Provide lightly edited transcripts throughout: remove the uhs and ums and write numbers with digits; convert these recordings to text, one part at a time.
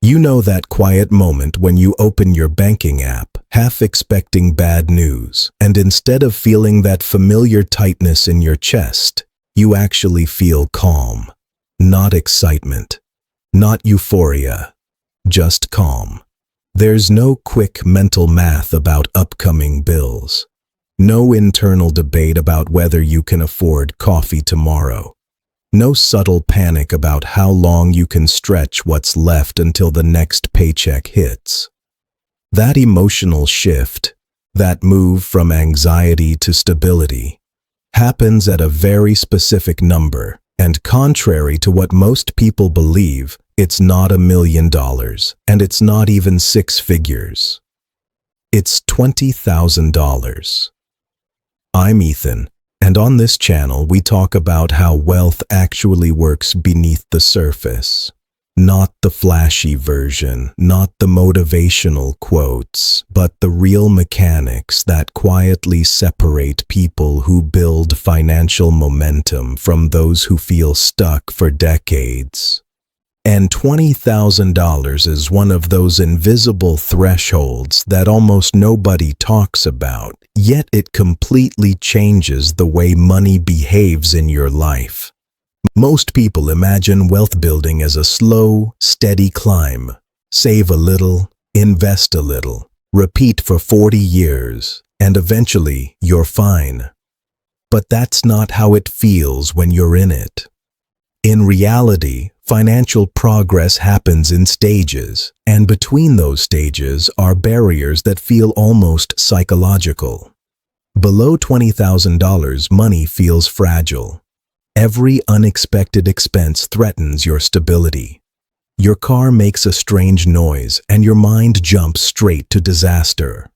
You know that quiet moment when you open your banking app, half expecting bad news, and instead of feeling that familiar tightness in your chest, you actually feel calm. Not excitement, not euphoria, just calm. There's no quick mental math about upcoming bills. No internal debate about whether you can afford coffee tomorrow. No subtle panic about how long you can stretch what's left until the next paycheck hits. That emotional shift, that move from anxiety to stability, happens at a very specific number, and contrary to what most people believe, it's not $1 million, and it's not even 6 figures. It's $20,000. I'm Ethan. And on this channel, we talk about how wealth actually works beneath the surface. Not the flashy version, not the motivational quotes, but the real mechanics that quietly separate people who build financial momentum from those who feel stuck for decades. And $20,000 is one of those invisible thresholds that almost nobody talks about, yet it completely changes the way money behaves in your life. Most people imagine wealth building as a slow, steady climb. Save a little, invest a little, repeat for 40 years, and eventually you're fine. But that's not how it feels when you're in it. In reality, financial progress happens in stages, and between those stages are barriers that feel almost psychological. Below $20,000, money feels fragile. Every unexpected expense threatens your stability. Your car makes a strange noise, and your mind jumps straight to disaster.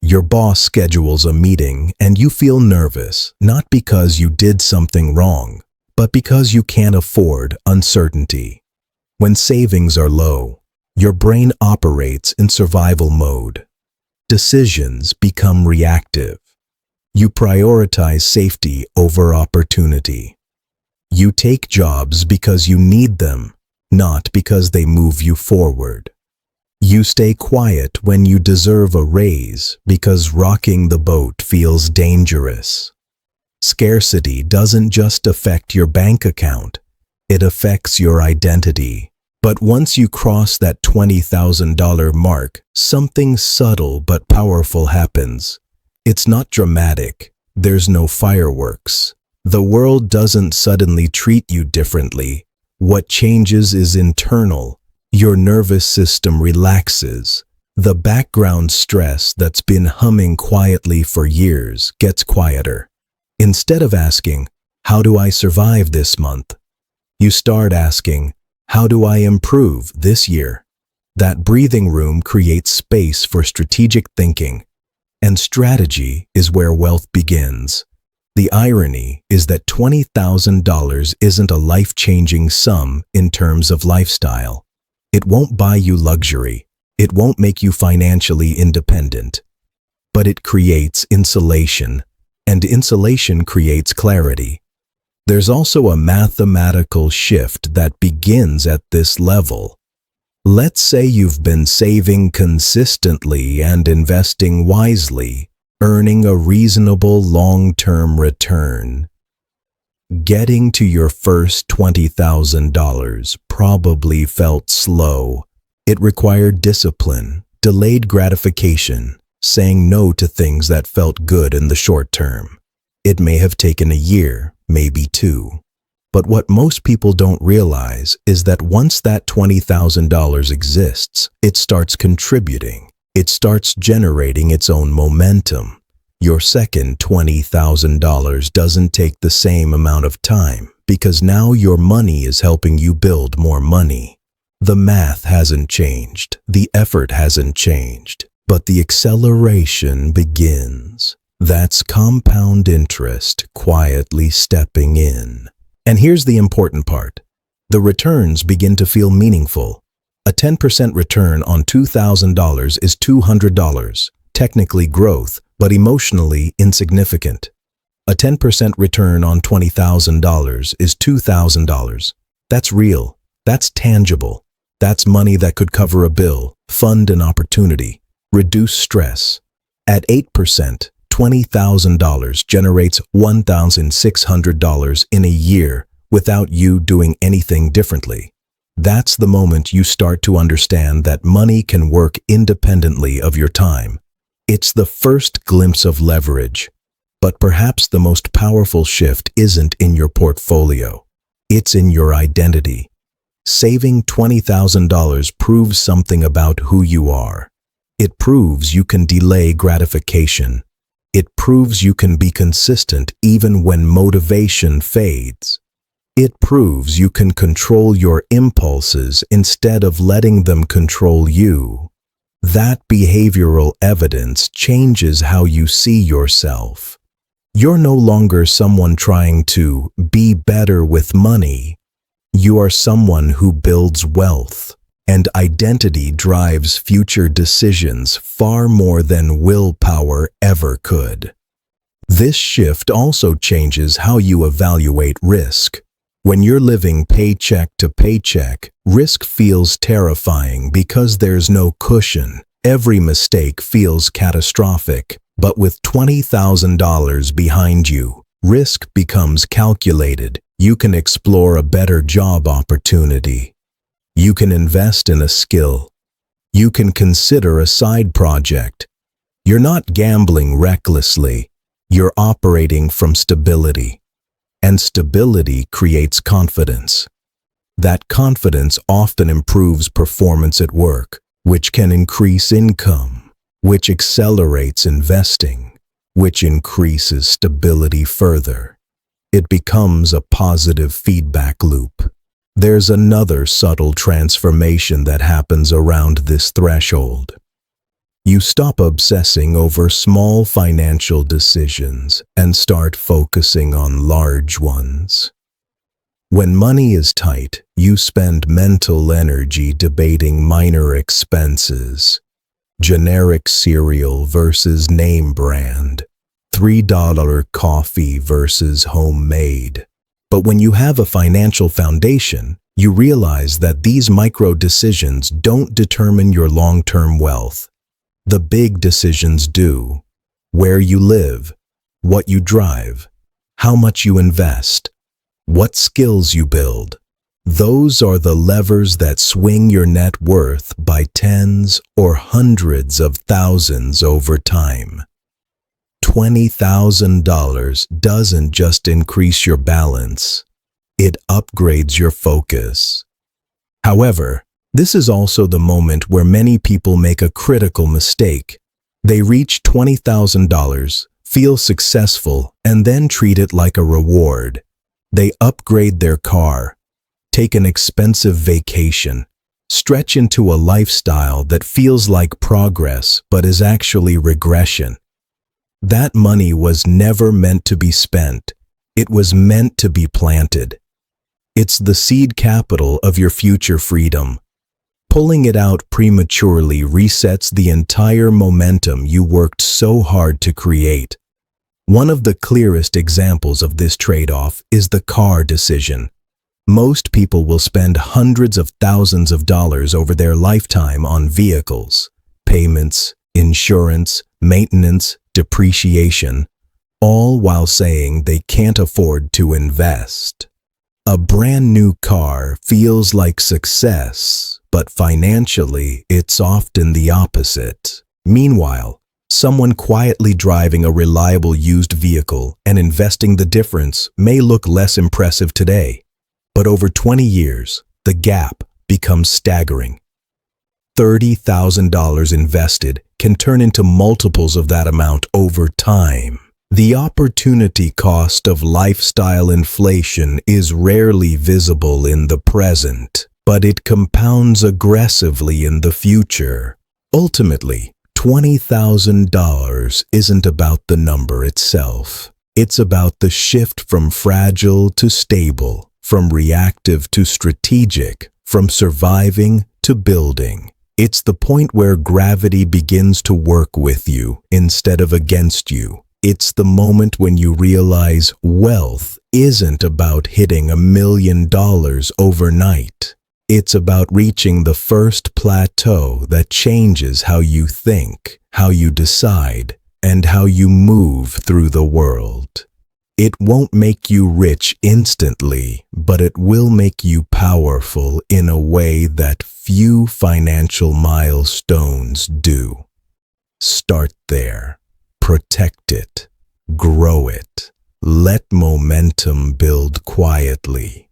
Your boss schedules a meeting, and you feel nervous, not because you did something wrong, but because you can't afford uncertainty. When savings are low, your brain operates in survival mode. Decisions become reactive. You prioritize safety over opportunity. You take jobs because you need them, not because they move you forward. You stay quiet when you deserve a raise because rocking the boat feels dangerous. Scarcity doesn't just affect your bank account, it affects your identity. But once you cross that $20,000 mark, something subtle but powerful happens. It's not dramatic. There's no fireworks. The world doesn't suddenly treat you differently. What changes is internal. Your nervous system relaxes. The background stress that's been humming quietly for years gets quieter. Instead of asking, "How do I survive this month?" you start asking, "How do I improve this year?" That breathing room creates space for strategic thinking, and strategy is where wealth begins. The irony is that $20,000 isn't a life-changing sum in terms of lifestyle. It won't buy you luxury. It won't make you financially independent. But it creates insulation. And insulation creates clarity. There's also a mathematical shift that begins at this level. Let's say you've been saving consistently and investing wisely, earning a reasonable long-term return. Getting to your first $20,000 probably felt slow. It required discipline, delayed gratification, saying no to things that felt good in the short term. It may have taken a year, maybe 2. But what most people don't realize is that once that $20,000 exists, it starts contributing. It starts generating its own momentum. Your second $20,000 doesn't take the same amount of time because now your money is helping you build more money. The math hasn't changed. The effort hasn't changed. But the acceleration begins. That's compound interest quietly stepping in. And here's the important part. The returns begin to feel meaningful. A 10% return on $2,000 is $200, technically growth, but emotionally insignificant. A 10% return on $20,000 is $2,000. That's real. That's tangible. That's money that could cover a bill, fund an opportunity, reduce stress. At 8%, $20,000 generates $1,600 in a year without you doing anything differently. That's the moment you start to understand that money can work independently of your time. It's the first glimpse of leverage. But perhaps the most powerful shift isn't in your portfolio. It's in your identity. Saving $20,000 proves something about who you are. It proves you can delay gratification. It proves you can be consistent even when motivation fades. It proves you can control your impulses instead of letting them control you. That behavioral evidence changes how you see yourself. You're no longer someone trying to be better with money. You are someone who builds wealth, and identity drives future decisions far more than willpower ever could. This shift also changes how you evaluate risk. When you're living paycheck to paycheck, risk feels terrifying because there's no cushion. Every mistake feels catastrophic, but with $20,000 behind you, risk becomes calculated. You can explore a better job opportunity. You can invest in a skill. You can consider a side project. You're not gambling recklessly. You're operating from stability. And stability creates confidence. That confidence often improves performance at work, which can increase income, which accelerates investing, which increases stability further. It becomes a positive feedback loop. There's another subtle transformation that happens around this threshold. You stop obsessing over small financial decisions and start focusing on large ones. When money is tight, you spend mental energy debating minor expenses. Generic cereal versus name brand. $3 coffee versus homemade. But when you have a financial foundation, you realize that these micro decisions don't determine your long-term wealth. The big decisions do. Where you live, what you drive, how much you invest, what skills you build. Those are the levers that swing your net worth by tens or hundreds of thousands over time. $20,000 doesn't just increase your balance, it upgrades your focus. However, this is also the moment where many people make a critical mistake. They reach $20,000, feel successful, and then treat it like a reward. They upgrade their car, take an expensive vacation, stretch into a lifestyle that feels like progress but is actually regression. That money was never meant to be spent. It was meant to be planted. It's the seed capital of your future freedom. Pulling it out prematurely resets the entire momentum you worked so hard to create. One of the clearest examples of this trade-off is the car decision. Most people will spend hundreds of thousands of dollars over their lifetime on vehicles, payments, insurance, maintenance, depreciation, all while saying they can't afford to invest. A brand new car feels like success, but financially it's often the opposite. Meanwhile, someone quietly driving a reliable used vehicle and investing the difference may look less impressive today, but over 20 years, the gap becomes staggering. $30,000 invested can turn into multiples of that amount over time. The opportunity cost of lifestyle inflation is rarely visible in the present, but it compounds aggressively in the future. Ultimately, $20,000 isn't about the number itself. It's about the shift from fragile to stable, from reactive to strategic, from surviving to building. It's the point where gravity begins to work with you instead of against you. It's the moment when you realize wealth isn't about hitting $1 million overnight. It's about reaching the first plateau that changes how you think, how you decide, and how you move through the world. It won't make you rich instantly, but it will make you powerful in a way that few financial milestones do. Start there. Protect it. Grow it. Let momentum build quietly.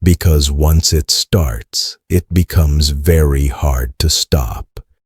Because once it starts, it becomes very hard to stop.